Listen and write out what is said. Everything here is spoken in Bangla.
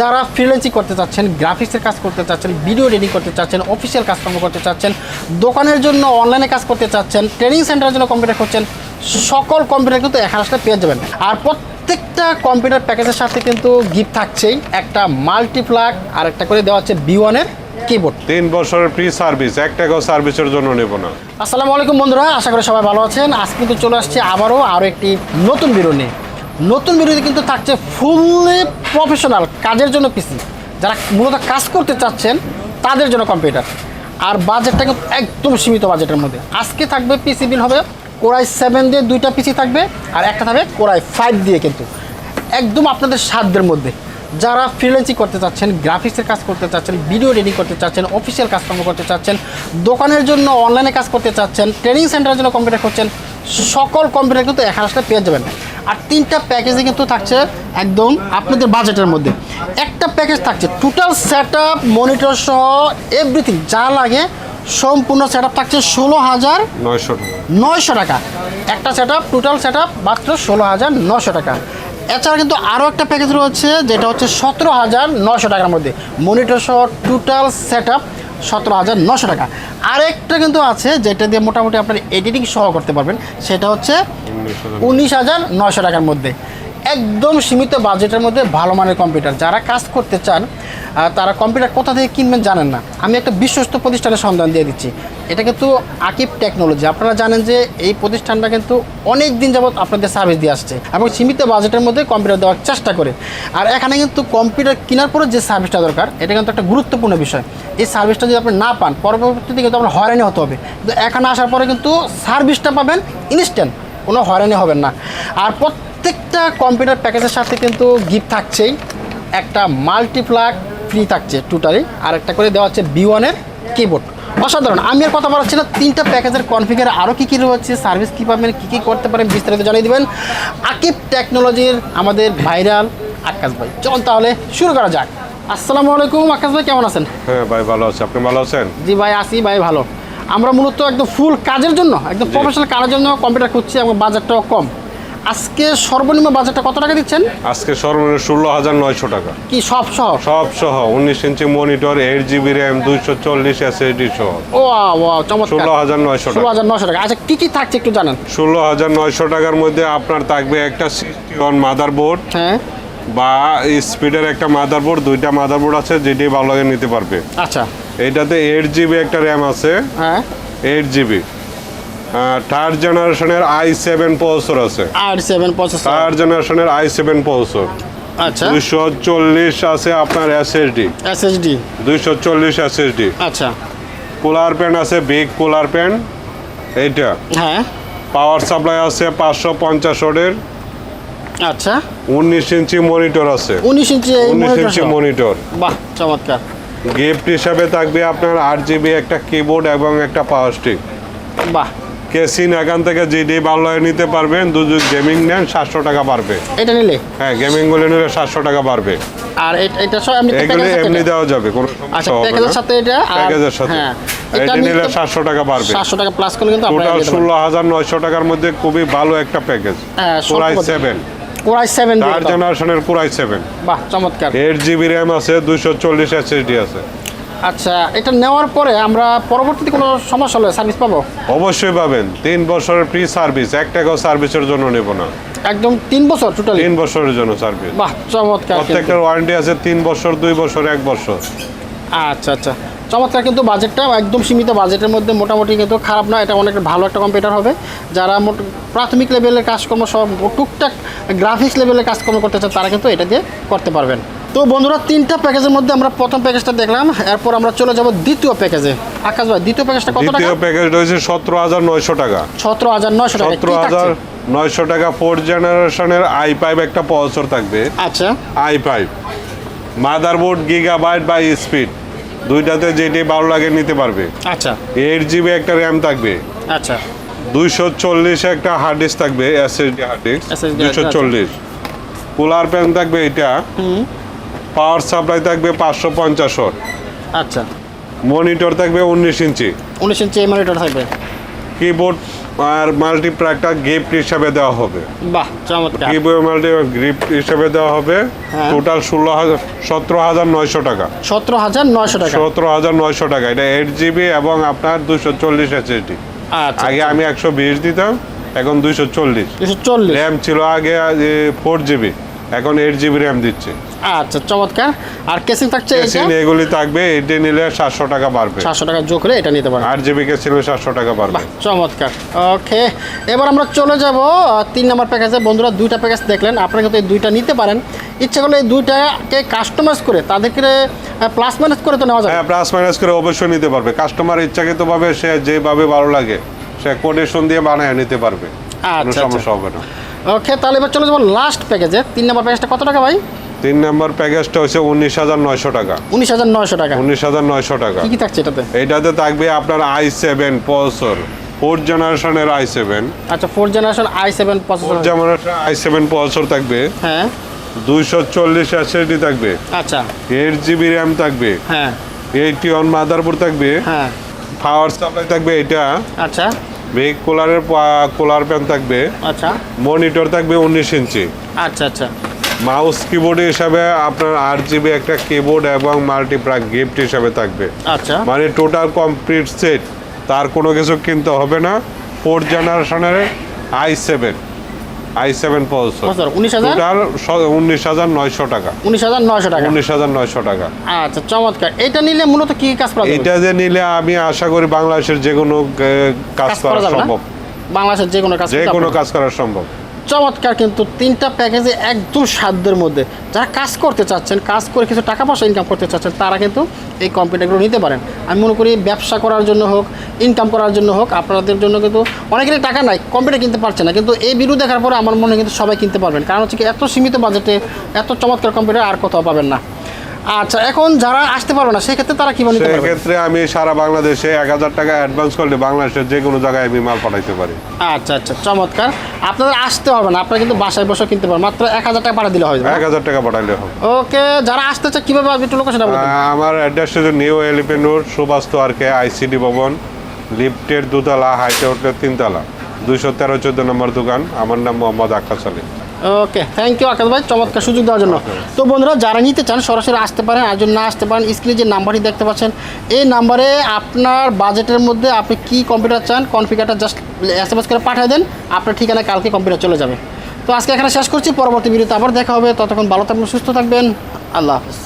যারা ফ্রিল্যান্সিং করতে চাচ্ছেন, গ্রাফিক্সের কাজ করতে চাচ্ছেন, ভিডিও এডিটিং করতে চাচ্ছেন, অফিসিয়াল কাজকর্ম করতে চাচ্ছেন, দোকানের জন্য অনলাইনে কাজ করতে চাচ্ছেন, ট্রেনিং সেন্টারের জন্য কম্পিউটার করছেন, সকল কম্পিউটার কিন্তু এখানে আসলে পেয়ে যাবেন। আর প্রত্যেকটা কম্পিউটার প্যাকেজের সাথে কিন্তু গিফট থাকছেই, একটা মাল্টিপ্লাগ আর একটা করে দেওয়া হচ্ছে B1-এর কিবোর্ড। 3 বছরের ফ্রি সার্ভিস, 1 টাকাও সার্ভিসের জন্য নেব না। আসসালামু আলাইকুম বন্ধুরা, আশা করি সবাই ভালো আছেন। আজ কিন্তু চলে আসছে আরও একটি নতুন ভিডিও নিয়ে। নতুন ভিডিওতে কিন্তু থাকছে ফুললি প্রফেশনাল কাজের জন্য পিসি, যারা মূলত কাজ করতে চাচ্ছেন তাদের জন্য কম্পিউটার। আর বাজেটটা কিন্তু একদম সীমিত বাজেটের মধ্যে। আজকে থাকবে পিসি বিল হবে Core i7 দিয়ে 2টা পিসি থাকবে, আর একটা থাকবে Core i5 দিয়ে, কিন্তু একদম আপনাদের সাধ্যের মধ্যে। যারা ফ্রিল্যান্সিং করতে চাচ্ছেন, গ্রাফিক্সের কাজ করতে চাচ্ছেন, ভিডিও এডিটিং করতে চাচ্ছেন, অফিসিয়াল কাজকর্ম করতে চাচ্ছেন, দোকানের জন্য অনলাইনে কাজ করতে চাচ্ছেন, ট্রেনিং সেন্টারের জন্য কম্পিউটার করছেন, সকল কম্পিউটার কিন্তু এখানে আসলে পেয়ে যাবেন। আর 3টা প্যাকেজে কিন্তু থাকছে একদম আপনাদের বাজেটের মধ্যে। একটা প্যাকেজ থাকছে টোটাল সেট আপ, মনিটর সহ এভরিথিং যা লাগে সম্পূর্ণ সেট আপ থাকছে 16,900 টাকা। একটা set up, total set up মাত্র 16,900 টাকা। এছাড়া কিন্তু আরও একটা প্যাকেজ রয়েছে যেটা হচ্ছে 17,900 টাকার মধ্যে, মনিটর সহ টোটাল সেট আপ 17,900 টাকা। আরেকটা কিন্তু আছে যেটা দিয়ে মোটামুটি আপনার এডিটিং সহ করতে পারবেন, সেটা হচ্ছে 19,900 টাকার মধ্যে। একদম সীমিত বাজেটের মধ্যে ভালো মানের কম্পিউটার। যারা কাজ করতে চান তারা কম্পিউটার কোথা থেকে কিনবেন জানেন না, আমি একটা বিশ্বস্ত প্রতিষ্ঠানের সন্ধান দিয়ে দিচ্ছি। এটা কিন্তু আকিব টেকনোলজি। আপনারা জানেন যে এই প্রতিষ্ঠানটা কিন্তু অনেক দিন যাবৎ আপনাদের সার্ভিস দিয়ে আসছে এবং সীমিত বাজেটের মধ্যে কম্পিউটার দেওয়ার চেষ্টা করে। আর এখানে কিন্তু কম্পিউটার কেনার পরে যে সার্ভিসটা দরকার, এটা কিন্তু একটা গুরুত্বপূর্ণ বিষয়। এই সার্ভিসটা যদি আপনি না পান, পরবর্তীতে কিন্তু আপনার হয়রানি হতে হবে। কিন্তু এখানে আসার পরে কিন্তু সার্ভিসটা পাবেন ইনস্ট্যান্ট, কোনো হয়রানি হবেন না। আর প্রত্যেকটা কম্পিউটার প্যাকেজের সাথে কিন্তু গিফট থাকছেই, একটা মাল্টিপ্লাগ ফ্রি থাকছে টোটালি, আর একটা করে দেওয়া হচ্ছে B1-এর কিবোর্ড। অসাধারণ। আমি আর কথা বলাচ্ছি না, 3টা প্যাকেজের কনফিগার আরও কী কী রয়েছে, সার্ভিস কী পাবেন, কী করতে পারেন, বিস্তারিত জানিয়ে দেবেন আকিব টেকনোলজির আমাদের ভাইরাল আকাশ ভাই। চলুন তাহলে শুরু করা যাক। আসসালামু আলাইকুম আকাশ ভাই, কেমন আছেন? হ্যাঁ ভাই, ভালো আছে। আপনি ভালো আছেন? জি ভাই, আসি ভাই ভালো। আমরা মূলত একদম ফুল কাজের জন্য, একদম প্রফেশনাল কাজের জন্য কম্পিউটার খুঁজছি এবং বাজেটটাও কম। আজকে সর্বনিম্ন বাজেটটা কত টাকা দিচ্ছেন? আজকে সর্বনিম্ন 16,900 টাকা। কি সব সহ? সব সহ 19 inch monitor, 8GB RAM, 240 SSD সহ। ও চমৎকার। 16,900 টাকা। 16,900 টাকা। আচ্ছা কি কি থাকছে একটু জানান। 16,900 টাকার মধ্যে আপনার থাকবে একটা 61 মাদারবোর্ড, হ্যাঁ, বা স্পিডের একটা মাদারবোর্ড, 2টা মাদারবোর্ড আছে, যেটি ভালো লাগে নিতে পারবে। আচ্ছা, এইটাতে 8GB একটা র্যাম আছে। হ্যাঁ, 8GB। থার্ড জেনারেশনের i7 প্রসেসর আছে। i7 processor. থার্ড জেনারেশনের i7 প্রসেসর। আচ্ছা, 240 আছে আপনার SSD। 240 SSD। আচ্ছা, কুলার প্যান আছে, বিগ কুলার প্যান এইটা। হ্যাঁ, পাওয়ার সাপ্লাই আছে 550 ওয়াটের। আচ্ছা, 19 ইঞ্চি মনিটর আছে। 19 ইঞ্চি মনিটর। বাহ, চমৎকার। গিফট হিসাবে থাকবে আপনার 8GB একটা কিবোর্ড এবং একটা পাওয়ার স্টিক। বাহ। কেসিন এখান থেকে যেটি ভালো লাগে নিতে পারবেন। যদি গেমিং নেন 700 টাকা পারবে এটা নিলে। হ্যাঁ, গেমিং গুলো নিলে 700 টাকা পারবে। আর এটা সব এমনি এমনি দেওয়া যাবে, কোনো আচ্ছা, সমস্যা হবে না। প্যাকেজের সাথে এটা, প্যাকেজের সাথে হ্যাঁ, এটা নিলে 700 টাকা পারবে। 700 টাকা প্লাস করলে কিন্তু টোটাল 16,900 টাকার মধ্যে খুবই ভালো একটা প্যাকেজ। Core i7 থার্ড জেনারেশনের Core i7। বাহ, চমৎকার। 8GB RAM আছে, 240 SSD আছে। আচ্ছা, এটা নেওয়ার পরে আমরা পরবর্তীতে কোনো সমস্যা হলে সার্ভিস পাবো? অবশ্যই পাবেন। 3 বছরের ফ্রি সার্ভিস, 1 টাকাও সার্ভিসের জন্য নেব না। একদম 3 বছর টোটালি? 3 বছরের জন্য সার্ভিস। বাহ, চমৎকার। প্রত্যেকটার ওয়ারেন্টি আছে 3 বছর, 2 বছর, 1 বছর। আচ্ছা আচ্ছা, চমৎকার। কিন্তু বাজেটটা একদম সীমিত বাজেটের মধ্যে, মোটামুটি কিন্তু খারাপ না। এটা অনেক ভালো একটা কম্পিউটার হবে। যারা প্রাথমিক লেভেলের কাজকর্ম সব টুকটাক গ্রাফিক্স লেভেলের কাজকর্ম করতে চান তারা কিন্তু এটা দিয়ে করতে পারবেন। তো বন্ধুরা, 3টা প্যাকেজের মধ্যে আমরা প্রথম প্যাকেজটা দেখলাম, এরপর আমরা চলে যাব দ্বিতীয় প্যাকেজে। আকাশ ভাই, দ্বিতীয় প্যাকেজটা কত টাকা? দ্বিতীয় প্যাকেজ রয়েছে 17,900 টাকা। 17,900 টাকা। 17,900 টাকা। 4th জেনারেশনের i5 একটা প্রসেসর থাকবে। আচ্ছা, i5 মাদারবোর্ড, গিগাবাইট বা স্পিড, দুইটাতে যেটি ভালো লাগে নিতে পারবে। আচ্ছা, 8GB একটা র্যাম থাকবে। আচ্ছা, 240 একটা হার্ড ডিস্ক থাকবে, SSD hard disk 240। Cooler fan থাকবে এটা। পাওয়ার সাপ্লাই থাকবে 550 ওয়াট। আচ্ছা, মনিটর থাকবে 19 ইঞ্চি। 19 ইঞ্চি মনিটর থাকবে। কিবোর্ড আর মাল্টিপ্লাকটা গিফট হিসাবে দেওয়া হবে। বাহ চমৎকার। গিফট হিসাবে দেওয়া হবে। হ্যাঁ। টোটাল 17,900 টাকা। 17,900 টাকা। 17,900 টাকা। এটা 8GB এবং আপনার 240 SSD। আচ্ছা আগে আমি 120 দিতাম, এখন 240। 240 র্যাম ছিল আগে 4GB, এখন 8GB র্যাম দিচ্ছে। আচ্ছা চমৎকার। আর কেসিং থাকছে এটা? কেসিং এগুলি থাকবে, এটা নিলে 700 টাকা বাড়বে। 700 টাকা যোগ করে এটা নিতে পারেন। 8GB কেসিং 700 টাকা বাড়বে। বাহ চমৎকার। ওকে, এবার আমরা চলে যাব 3 নম্বর প্যাকেজে। বন্ধুরা দুইটা প্যাকেজ দেখলেন, আপনারা কিন্তু এই দুইটা নিতে পারেন। ইচ্ছা করলে এই দুইটাকে কাস্টমাইজ করে তাদেরকে প্লাস মাইনাস করে তো নেওয়া যাবে। হ্যাঁ, প্লাস মাইনাস করে অবশ্যই নিতে পারবে। কাস্টমার ইচ্ছাকৃতভাবে সে যেভাবে ভালো লাগে সে কোটেশন দিয়ে বানায় নিতে পারবে, কোনো আচ্ছা সমস্যা হবে না। ওকে, তাহলে এবার চলে যাবো লাস্ট প্যাকেজে। 3 নম্বর প্যাকেজটা কত টাকা ভাই? 3 নম্বর প্যাকেজটা হচ্ছে 19,900 টাকা। 19,900 টাকা। 19,900 টাকা। কি কি থাকছে এটাতে? এইটাতে থাকবে আপনার i7 প্রসেসর, 4th জেনারেশনের i7। আচ্ছা 4th generation i7 processor. Generation i7 processor থাকবে। হ্যাঁ। 240 SSD থাকবে। আচ্ছা। 8GB র্যাম থাকবে। হ্যাঁ। 81 মাদারবোর্ড থাকবে। হ্যাঁ। পাওয়ার সাপ্লাই থাকবে এটা। আচ্ছা। ব্যাক কুলার ফ্যান থাকবে। আচ্ছা। মনিটর থাকবে 19 ইঞ্চি। আচ্ছা আচ্ছা। মাউস কিবোর্ড হিসাবে আপনার 8GB একটা কিবোর্ড এবং মাল্টিপ্লাক গিফট হিসাবে থাকবে। আচ্ছা। মানে টোটাল কমপ্লিট সেট, তার কোনো কিছু কিনতে হবে না। 4th জেনারেশনের i7 প্রসেসর। 19,000? টোটাল 19,900 টাকা। 19,900 টাকা। 19,900 টাকা। আচ্ছা চমৎকার। এটা নিলে মূলত কি কাজ করা যাবে? এটা যে নিলে আমি আশা করি বাংলাদেশের যে কোনো কাজ করা যাবে না? সম্ভব। বাংলাদেশের যে কোনো কাজ যে করতে কোনো পারবেন। কাজ করা সম্ভব। চমৎকার। কিন্তু 3টা প্যাকেজে একদম সাধ্যের মধ্যে। যারা কাজ করতে চাচ্ছেন, কাজ করে কিছু টাকা পয়সা ইনকাম করতে চাচ্ছেন, তারা কিন্তু এই কম্পিউটারগুলো নিতে পারেন। আমি মনে করি ব্যবসা করার জন্য হোক, ইনকাম করার জন্য হোক, আপনাদের জন্য কিন্তু অনেকেরই টাকা নাই, কম্পিউটার কিনতে পারছে না। কিন্তু এই ভিডিও দেখার পরে আমার মনে হয় কিন্তু সবাই কিনতে পারবেন। কারণ হচ্ছে কি, এত সীমিত বাজেটে এত চমৎকার কম্পিউটার আর কোথাও পাবেন না। আচ্ছা, এখন যারা আসতে পারবে না সেক্ষেত্রে তারা কীভাবে নিতে পারবে? সেক্ষেত্রে আমি সারা বাংলাদেশে 1,000 টাকা অ্যাডভান্স করলে বাংলাদেশের যে কোনো জায়গায় আমি মাল পাঠাইতে পারি। আচ্ছা আচ্ছা চমৎকার। আপনাদের আসতে হবে না, আপনারা কিন্তু বাসায় বসে কিনতে পারেন। মাত্র 1,000 টাকা পাঠিয়ে দিলে হবে। 1,000 টাকা পাঠাইলে হবে। ওকে, যারা আসতে চায় কীভাবে আসবে একটু লোকেশনটা বলুন। আমার অ্যাড্রেসটা হচ্ছে new elephant road, Subhash RK ICD Bhavan, লিফটের 2তলা, হাইটে উঠলে 3তলা, 213-14 নম্বর দোকান। আমার নাম মোহাম্মদ আকাশ আলী। ওকে, থ্যাংক ইউ আকাশ ভাই, চমৎকার সুযোগ দেওয়ার জন্য। তো বন্ধুরা, যারা নিতে চান সরাসরি আসতে পারেন, আর যদি না আসতে পারেন স্ক্রিনে যে নাম্বারটি দেখতে পাচ্ছেন, এই নাম্বারে আপনার বাজেটের মধ্যে আপনি কি কম্পিউটার চান, কনফিগারটা জাস্ট SMS করে পাঠিয়ে দেন, আপনার ঠিকানায় কালকে কম্পিউটার চলে যাবে। তো আজকে এখানে শেষ করছি, পরবর্তী ভিডিওতে আবার দেখা হবে। ততক্ষণ ভালো থাকবেন, সুস্থ থাকবেন। আল্লাহ হাফিজ।